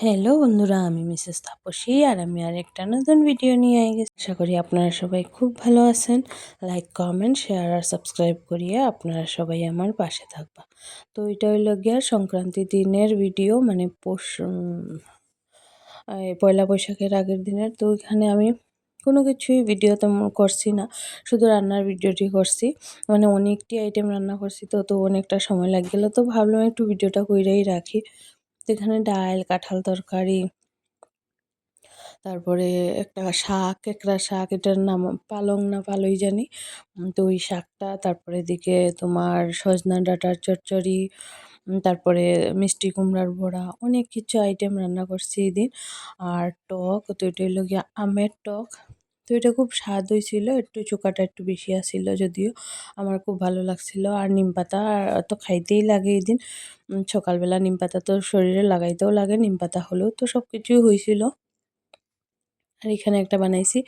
Hello বন্ধুরা, আমি Mrs Tapasi আর আমি আরেকটা নতুন ভিডিও নিয়ে গেছি। আশা করি আপনারা সবাই খুব ভালো আছেন। লাইক, কমেন্ট, শেয়ার আর সাবস্ক্রাইব করিয়ে আপনারা সবাই আমার পাশে থাকবা। তো এটা হইল গিয়া সংক্রান্তি দিনের ভিডিও, মানে পয়লা বৈশাখের আগের দিনের। তো এখানে আমি কোনো কিছুই ভিডিও তেমন করছি না, শুধু রান্নার ভিডিওটি করছি। মানে অনেকটি আইটেম রান্না করছি, তো অনেকটা সময় লাগ গেল, তো ভাবলাম একটু ভিডিওটা কইরাই রাখি। তো এখানে ডাল, কাঁঠাল তরকারি, তারপরে একটা শাক, কেকড়া শাক, এটার নাম পালং না পালই জানি। তো ওই শাকটা, তারপরে এদিকে তোমার সজনা ডাঁটার চচ্চড়ি, তারপরে মিষ্টি কুমড়ার বড়া, অনেক কিছু আইটেম রান্না করছি এদিন। আর টক, তো এটা হইলো গিয়া আমের টক। তো এটা খুব স্বাদ হয়েছিল, একটু চোখাটা একটু বেশি আসছিল, যদিও আমার খুব ভালো লাগছিল। আর নিমপাতা তো খাইতেই লাগে এদিন। সকালবেলা নিমপাতা তো শরীরে লাগাইতেও লাগে, নিমপাতা হলেও তো সব কিছুই হয়েছিল। আর এখানে একটা বানাইছি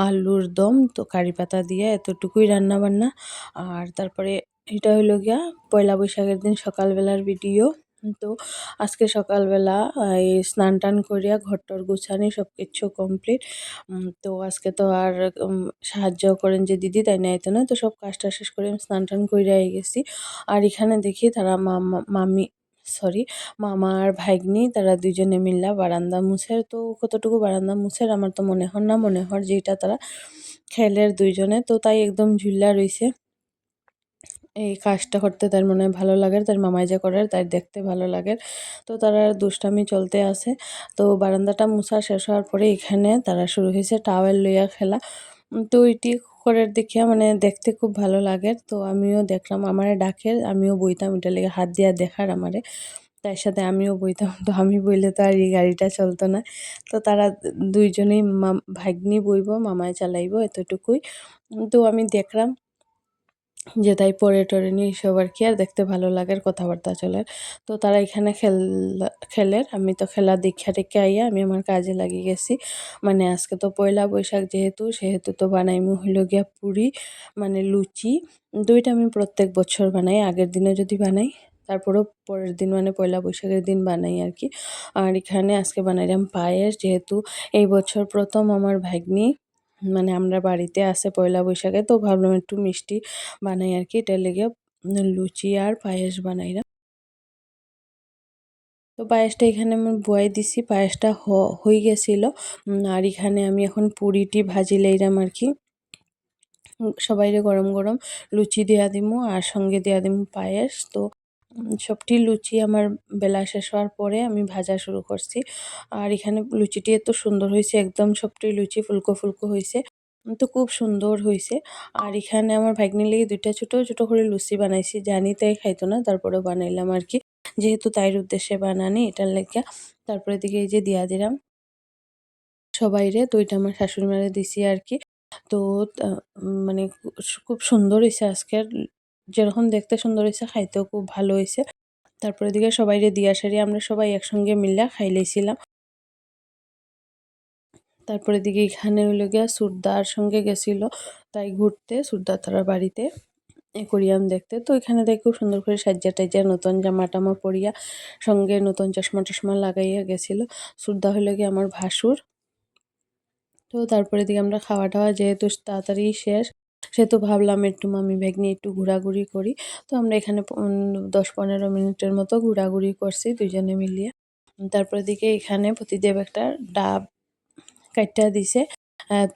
আলুর দম, তো কারি পাতা দিয়ে, এতটুকুই রান্না বান্না। আর তারপরে এটা হইলো গিয়া পয়লা বৈশাখের দিন সকালবেলার ভিডিও। তো আজকে সকালবেলা এই স্নান টান করিয়া ঘরটর গুছানি সব কিছু কমপ্লিট। তো আজকে তো আর সাহায্য করেন যে দিদি, তাই না, এতো না, তো সব কাজটা শেষ করে আমি স্নান টান কইরা গেছি। আর এখানে দেখি তারা মামি, সরি, মামা আর ভাগ্নি, তারা দুইজনে মিল্লা বারান্দা মুছের। তো কতটুকু বারান্দা মুছের আমার তো মনে হর না, মনে হর যেটা তারা খেলের দুইজনে, তো তাই একদম ঝুল্লা রইছে। এই কাজটা করতে তার মনে হয় ভালো লাগে, তার মামাই যে করে তাই দেখতে ভালো লাগে। তো তারা দুষ্টামি চলতে আছে। তো বারান্দাটা মুছা শেষ হওয়ার পরে এখানে তারা শুরু হয়েছে টাওয়েল লইয়া খেলা। তো ওইটি করার দেখিয়া মানে দেখতে খুব ভালো লাগে। তো আমিও দেখলাম, আমারে ডাকে, আমিও বইতাম, এটার লেগে হাত দিয়া দেখার আমারে, তার সাথে আমিও বইতাম। তো আমি বইলে তো আর এই গাড়িটা চলতো না। তো তারা দুইজনেই, ভাগ্নি বইব, মামায় চালাইবো, এতটুকুই। তো আমি দেখলাম যে তাই পড়ে টরে নিয়ে এসব আর কি, আর দেখতে ভালো লাগে, আর কথাবার্তা চলে। তো তারা এখানে খেলের, আমি তো খেলা দীক্ষা টেখে আইয়া আমি আমার কাজে লাগিয়ে গেছি। মানে আজকে তো পয়লা বৈশাখ সেহেতু তো বানাইমু হইল গিয়া পুরি, মানে লুচি। দুইটা আমি প্রত্যেক বছর বানাই, আগের দিনে যদি বানাই, তারপরেও পরের দিন মানে পয়লা বৈশাখের দিন বানাই আর কি। আর এখানে আজকে বানাইলাম পায়েস, যেহেতু এই বছর প্রথম আমার ভাগ্নি, মানে আমরা বাড়িতে আছে পয়লা বৈশাখে, তো ভাবলাম একটু মিষ্টি বানাই আর কি, এটার লেগে লুচি আর পায়েস বানাইলাম। তো পায়েসটা এখানে আমি বয়াই দিছি, পায়েসটা হয়ে গেছিল। আর এখানে আমি এখন পুরিটি ভাজি লইলাম আর কি। সবাইরে গরম গরম লুচি দেয়া দিমু, আর সঙ্গে দেয়া দিমু পায়েস। তো সবটি লুচি আমার বেলা শেষ হওয়ার পরে আমি ভাজা শুরু করছি। আর এখানে লুচিটি এত সুন্দর হয়েছে, একদম সবটি লুচি ফুলকো ফুলকো হয়েছে, তো খুব সুন্দর হয়েছে। আর এখানে আমার ভাগ্নির লেগে দুইটা ছোট ছোট করে লুচি বানাইছি, জানি তাই খাইতো না, তারপরেও বানাইলাম আর কি, যেহেতু তাইর উদ্দেশ্যে বানানি, এটার লেগে। তারপরে দিকে এই যে দিয়া দিলাম সবাইরে, তো এটা আমার শাশুড়ি মারে দিছি আর কি। তো মানে খুব সুন্দর হইছে আজকের, যেরকম দেখতে সুন্দর হইছে, খাইতেও খুব ভালো হইছে। তারপরে এদিকে সবাইরে দিয়া সারি আমরা সবাই একসঙ্গে মিল্লা খাই লইছিলাম। তারপরে এদিকে এখানে হইলো গিয়া সুরদার সঙ্গে গেছিল তাই ঘুরতে, সুরদার তারার বাড়িতে অ্যাকোরিয়াম দেখতে। তো এখানে দেখে খুব সুন্দর করে সাজ্জা টাজ্জা নতুন জামা টামা পরিয়া, সঙ্গে নতুন চশমা টশমা লাগাইয়া গেছিল। সুরদা হইলো গিয়ে আমার ভাসুর। তো তারপরে এদিকে আমরা খাওয়া-টাওয়া যেহেতু তাড়াতাড়ি শেষ, সেহেতু ভাবলাম একটু মামি ভাগ্নি একটু ঘোরাঘুরি করি। তো আমরা এখানে ১০-১৫ মিনিটের মতো ঘোরাঘুরি করছি দুইজনে মিলিয়ে। তারপর এদিকে এখানে প্রতিদেব একটা ডাব কাইট্টা দিছে।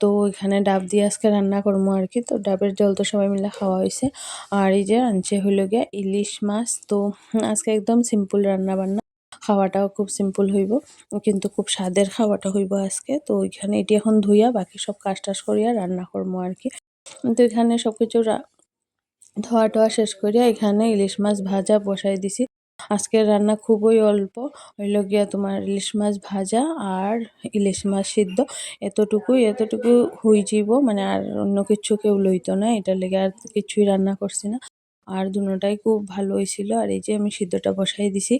তো এখানে ডাব দিয়ে আজকে রান্না করবো আর কি। তো ডাবের জল তো সবাই মিলে খাওয়া হইছে। আর এই যে আনছে হইলো গিয়া ইলিশ মাছ। তো আজকে একদম সিম্পল রান্না-বান্না। খাওয়াটাও খুব সিম্পল হইব, কিন্তু খুব স্বাদের খাওয়াটা হইব আজকে। তো ওইখানে এটি এখন ধুইয়া বাকি সব কাজ-টাজ করিয়া রান্না করবো আর কি। তো এখানে সবকিছু ধোয়া-টোয়া শেষ করিয়া এখানে ইলিশ মাছ ভাজা বসাই দিছি। আজকের রান্না খুবই অল্প, হইল গিয়া তোমার ইলিশ মাছ ভাজা আর ইলিশ মাছ সিদ্ধ, এতটুকু হই যাইব, মানে আর অন্য কিছু কেউ লইতো না, এটার লেগে আর কিছুই রান্না করছি না। আর দুটোটাই খুব ভালো হয়েছিল। আর এই যে আমি সিদ্ধটা বসাই দিছি।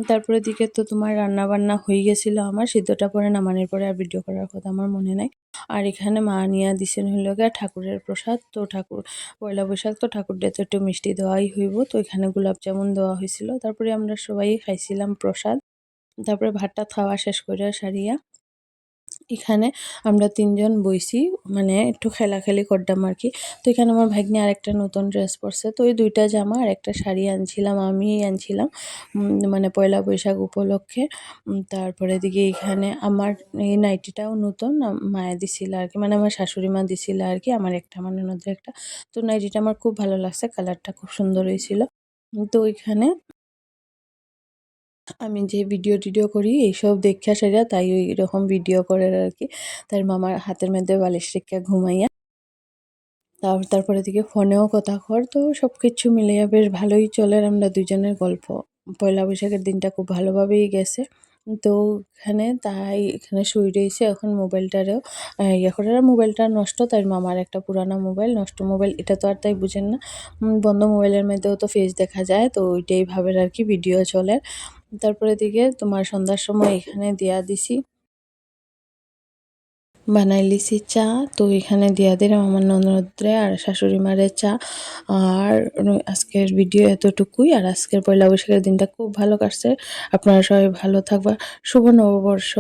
তারপরে দিকে তো তোমার রান্না বান্না হয়ে গেছিল আমার, সিদ্ধটা পরে নামানোর পরে আর ভিডিও করার কথা আমার মনে নাই। আর এখানে মা নিয়া দিছেন হইল গিয়া ঠাকুরের প্রসাদ। তো ঠাকুর পয়লা বৈশাখ, তো ঠাকুরদের তো একটু মিষ্টি দেওয়াই হইব, তো এখানে গোলাপ জামুন দেওয়া হয়েছিল। তারপরে আমরা সবাই খাইছিলাম প্রসাদ। তারপরে ভাতটা খাওয়া শেষ কইরা সারিয়া এখানে আমরা ৩ জন বইছি, মানে একটু খেলাখেলি করতাম আরকি। তো এখানে আমার ভাগ্নে আরেকটা নতুন ড্রেস পরছে। তো এই ২ টা জামা আর একটা শাড়ি আনছিলাম, আমিই আনছিলাম। মানে পয়লা বৈশাখ উপলক্ষে। তারপরে এদিকে এখানে আমার এই নাইটিটাও নতুন মায়ে দিছিল আরকি। মানে আমার শাশুড়ি মা দিছিল আরকি। আমার একটা, আমার ননদের একটা। তো নাইটিটা আমার খুব ভালো লাগছে। কালারটা খুব সুন্দর হইছিল। তো ওইখানে আমি যে ভিডিও-টিডিও করি এইসব দেইখা সেরা তাই ওইরকম ভিডিও করে আরকি। তাই মামার হাতের মধ্যে বালিশ রেখে ঘুমাইয়া তারপরে এদিকে ফোনেও কথা কর। তো সবকিছু মিলাইয়া বেশ ভালোই চলে আমরা ২ জনের গল্প। পয়লা বৈশাখের দিনটা খুব ভালোভাবেই গেছে। তো এখানে শুই রইছে। এখন মোবাইলটারেও ইয়ে করে মোবাইলটা নষ্ট, তাই মামার একটা পুরানো মোবাইল, নষ্ট মোবাইল এটা তো আর তাই বুঝেন না। বন্ধ মোবাইলের মধ্যেও তো ফেস দেখা যায়। তো ওইটাই ভাবের আরকি ভিডিও চলে। তারপরে এদিকে তোমার সন্ধ্যার সময় এখানে দিয়া দিছি। বানাই লিছি চা। তো এখানে দিয়া দিলাম আমার ননদরে আর শাশুড়ি মারে চা। আর আজকের ভিডিও এতটুকুই। আর আজকের পয়লা বৈশাখের দিনটা খুব ভালো কাটছে। আপনারা সবাই ভালো থাকবা। শুভ নববর্ষ।